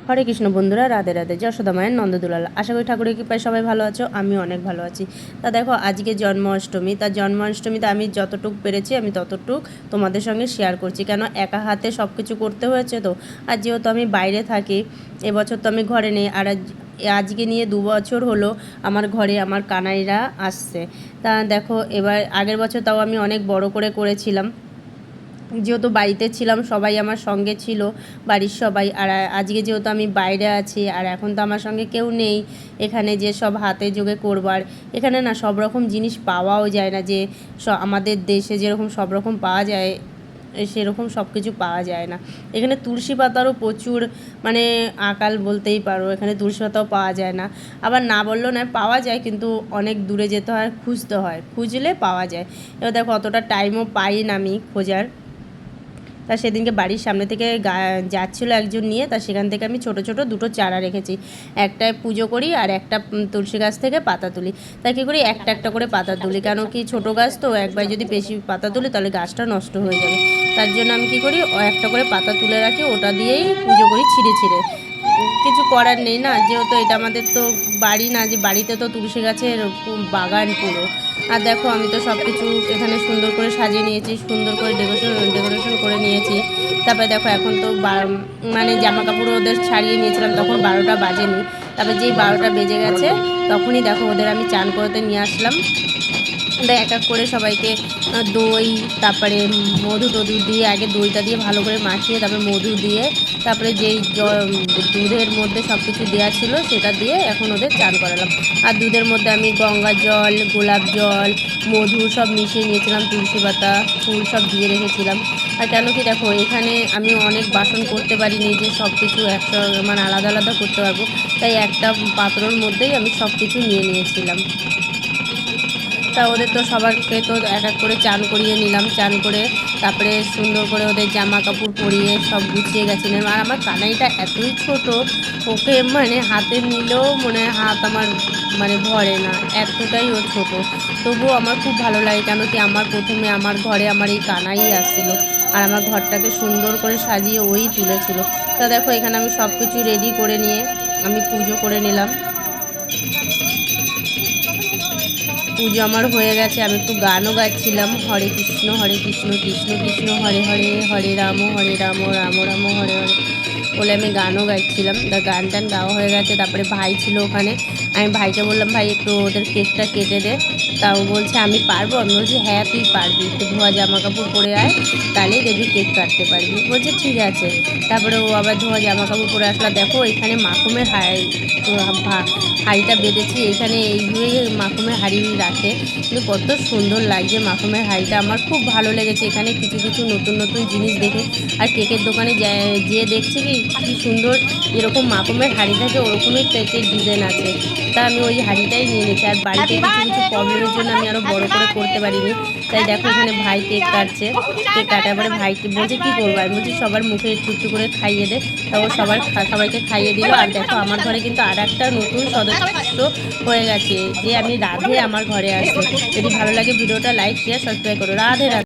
হরে কৃষ্ণ বন্ধুরা, রাধে রাধে। যশোদা মায়ের নন্দদুলাল। আশা করি ঠাকুরের কৃপায় সবাই ভালো আছো, আমি অনেক ভালো আছি। তা দেখো, আজকে জন্মাষ্টমী। তা জন্মাষ্টমীতে আমি যতটুক পেরেছি আমি ততটুক তোমাদের সঙ্গে শেয়ার করছি, কেন একা হাতে সব কিছু করতে হয়েছে তো। আর যেহেতু আমি বাইরে থাকি, এবছর তো আমি ঘরে নেই। আর আজকে নিয়ে 2 বছর হলো আমার ঘরে আমার কানাইরা আসছে। তা দেখো, এবার আগের বছর তাও আমি অনেক বড় করে করেছিলাম, যেহেতু বাড়িতে ছিলাম, সবাই আমার সঙ্গে ছিল, বাড়ির সবাই। আর আজকে যেহেতু আমি বাইরে আছি আর এখন তো আমার সঙ্গে কেউ নেই এখানে যে সব হাতে যোগে করবার, এখানে না সব রকম জিনিস পাওয়াও যায় না, যে আমাদের দেশে যেরকম সব রকম পাওয়া যায় সেরকম সব কিছু পাওয়া যায় না। এখানে তুলসী পাতারও প্রচুর মানে আকাল বলতেই পারো, এখানে তুলসী পাতাও পাওয়া যায় না। আবার না বললেও নয়, পাওয়া যায় কিন্তু অনেক দূরে যেতে হয়, খুঁজতে হয়, খুঁজলে পাওয়া যায়। এবার দেখো, অতটা টাইমও পাই না আমি খোঁজার। তা সেদিনকে বাড়ির সামনে থেকে যাচ্ছিলো একজন নিয়ে, তা সেখান থেকে আমি ছোট ছোট 2টো চারা রেখেছি। একটায় পুজো করি আর একটা তুলসী গাছ থেকে পাতা তুলি। তাই কী করি, একটা একটা করে পাতা তুলি, কেন কি ছোটো গাছ তো, একবার যদি বেশি পাতা তুলি তাহলে গাছটা নষ্ট হয়ে যাবে। তার জন্য আমি কী করি, একটা করে পাতা তুলে রাখি, ওটা দিয়েই পুজো করি ছিঁড়ে ছিঁড়ে। কিছু করার নেই না, যেহেতু এটা আমাদের তো বাড়ি না, যে বাড়িতে তো তুলসী গাছের বাগান পুরো। আর দেখো, আমি তো সব কিছু এখানে সুন্দর করে সাজিয়ে নিয়েছি, সুন্দর করে ডেকোরেশন করে নিয়েছি। তারপরে দেখো, এখন তো মানে জামা কাপড় ওদের ছাড়িয়ে নিয়েছিলাম, তখন 12টা বাজেনি। তারপরে যেই 12টা বেজে গেছে তখনই দেখো ওদের আমি চান করতে নিয়ে আসলাম। এক এক করে সবাইকে দই, তারপরে মধু টধু দিয়ে, আগে দইটা দিয়ে ভালো করে মাখিয়ে তারপরে মধু দিয়ে, তারপরে যেই দুধের মধ্যে সব কিছু দেওয়া ছিল সেটা দিয়ে এখন ওদের চান করালাম। আর দুধের মধ্যে আমি গঙ্গা জল, গোলাপ জল, মধু সব মিশিয়ে নিয়েছিলাম, তুলসী পাতা, ফুল সব দিয়ে রেখেছিলাম। আর কেন কি দেখো, এখানে আমি অনেক বাসন করতে পারিনি যে সব কিছু একসঙ্গে মানে আলাদা আলাদা করতে পারবো, তাই একটা পাত্রর মধ্যেই আমি সব কিছু নিয়ে নিয়েছিলাম। তা ওদের তো সবাইকে তো এক এক করে চান করিয়ে নিলাম, চান করে তারপরে সুন্দর করে ওদের জামা কাপড় পরিয়ে সব গুছিয়ে গেছিলাম। আর আমার কানাইটা এতই ছোট, ওকে মানে হাতে নিলেও মনে হয় হাত আমার মানে ভরে না, এতটাই ও ছোট। তবুও আমার খুব ভালো লাগে, কেন কি আমার প্রথমে আমার ঘরে আমার এই কানাই আসছিলো আর আমার ঘরটাকে সুন্দর করে সাজিয়ে ওই তুলেছিল। তা দেখো, এখানে আমি সব কিছু রেডি করে নিয়ে আমি পুজো করে নিলাম। পুজো আমার হয়ে গেছে, আমি একটু গানও গাচ্ছিলাম, হরে কৃষ্ণ কৃষ্ণ কৃষ্ণ হরে হরে, হরে রাম রাম রাম হরে হরে বলে আমি গানও গাইছিলাম। তা গান টান গাওয়া হয়ে গেছে। তারপরে ভাই ছিল ওখানে, আমি ভাইকে বললাম, ভাই একটু ওদের কেকটা কেটে দে। তাও বলছে আমি পারবো। আমি বলছি হ্যাঁ তুই পারবি, একটু ধোয়া জামা কাপড় পরে আয়, তাহলেই দেখবি কেক কাটতে পারবি। বলছে ঠিক আছে। তারপরে ও আবার ধোয়া জামা কাপড় পরে আসলা। দেখো, এখানে মাখুমের হাঁড়িটা বেঁধেছি, এখানে এইগুলোই মাখুমের হাঁড়ি রাখে, কিন্তু কত সুন্দর লাগছে মাখুমের হাঁড়িটা, আমার খুব ভালো লেগেছে। এখানে কিছু কিছু নতুন নতুন জিনিস দেখে, আর কেকের দোকানে যেয়ে দেখছি কি সুন্দর এরকম মাখুমের হাঁড়ি থাকে, ওরকমই কেকের ডিজাইন আছে। তা আমি ওই হাঁড়িটাই নিয়ে নিচ্ছি। আর বাড়িতে কিছু কিছু প্রবলেমের জন্য আমি আরও বড় করে করতে পারিনি। তাই দেখো, এখানে ভাই কেক কাটছে, কেক কাটার পরে ভাইকে বলছে কী করবো, আমি বলছি সবার মুখে একটু একটু করে খাইয়ে দে। তা ও সবাইকে খাইয়ে দিল। আর দেখো, আমার ঘরে কিন্তু আর একটা নতুন সদস্য হয়ে গেছে, যে আমি রাধে আমার ঘরে আসছে। যদি ভালো লাগে ভিডিওটা লাইক শেয়ার সাবস্ক্রাইব করো। রাধে রাধে।